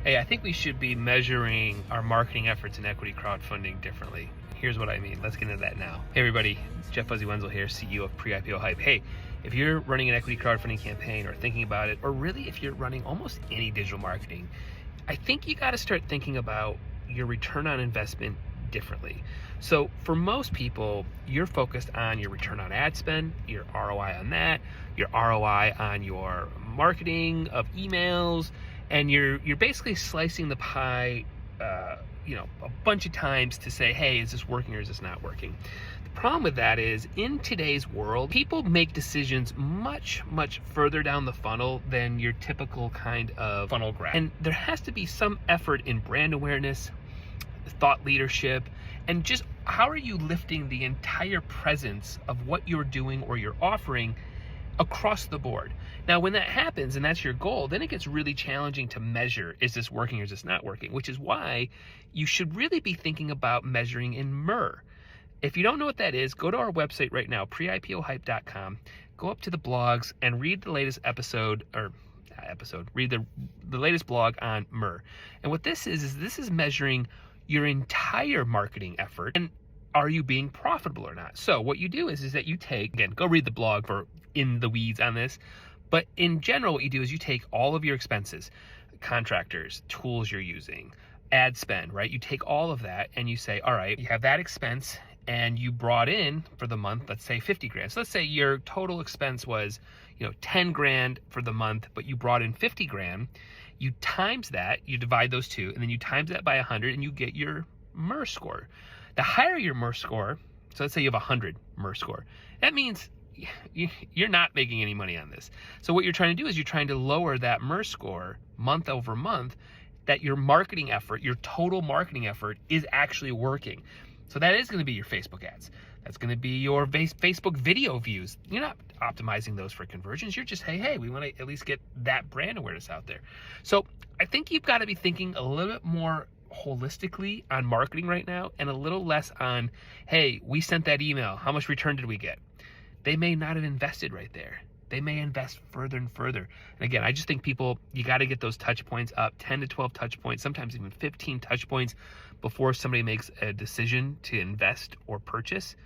Hey, I think we should be measuring our marketing efforts in equity crowdfunding differently. Here's what I mean. Let's get into that now. Hey everybody, Jeff Fuzzy Wenzel here, CEO of Pre-IPO Hype. Hey, if you're running an equity crowdfunding campaign or thinking about it, or really if you're running almost any digital marketing, I think you got to start thinking about your return on investment differently. So for most people, you're focused on your return on ad spend, your ROI on that, your ROI on your marketing of emails, and you're basically slicing the pie, a bunch of times to say, hey, is this working or is this not working? The problem with that is, in today's world, people make decisions much further down the funnel than your typical kind of funnel graph. And there has to be some effort in brand awareness, thought leadership, and just how are you lifting the entire presence of what you're doing or you're offering across the board. Now, when that happens and that's your goal, then it gets really challenging to measure, is this working or is this not working? Which is why you should really be thinking about measuring in MER. If you don't know what that is, go to our website right now, preipohype.com, go up to the blogs and read the latest read the latest blog on MER. And what this is this is measuring your entire marketing effort and are you being profitable or not? So what you do is that you take, again, go read the blog for in the weeds on this, but in general, what you do is you take all of your expenses, contractors, tools you're using, ad spend, right? You take all of that and you say, all right, you have that expense and you brought in for the month, let's say 50 grand. So let's say your total expense was, 10 grand for the month, but you brought in 50 grand. You times that, you divide those two, and then you times that by 100 and you get your MER score. The higher your MER score, so let's say you have 100 MER score, that means you're not making any money on this. So what you're trying to do is you're trying to lower that MER score month over month, that your marketing effort, your total marketing effort is actually working. So that is going to be your Facebook ads. That's going to be your Facebook video views. You're not optimizing those for conversions. You're just, hey, we want to at least get that brand awareness out there. So I think you've got to be thinking a little bit more holistically on marketing right now and a little less on, hey, we sent that email. How much return did we get? They may not have invested right there. They may invest further and further. And again, I just think people, you got to get those touch points up, 10 to 12 touch points, sometimes even 15 touch points before somebody makes a decision to invest or purchase.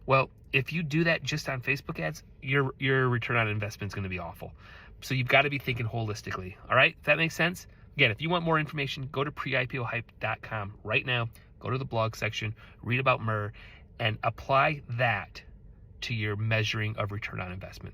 Well, if you do that just on Facebook ads, your return on investment is going to be awful. So you've got to be thinking holistically. All right, if that makes sense. Again, if you want more information, go to preipohype.com right now. Go to the blog section, read about MER, and apply that to your measuring of return on investment.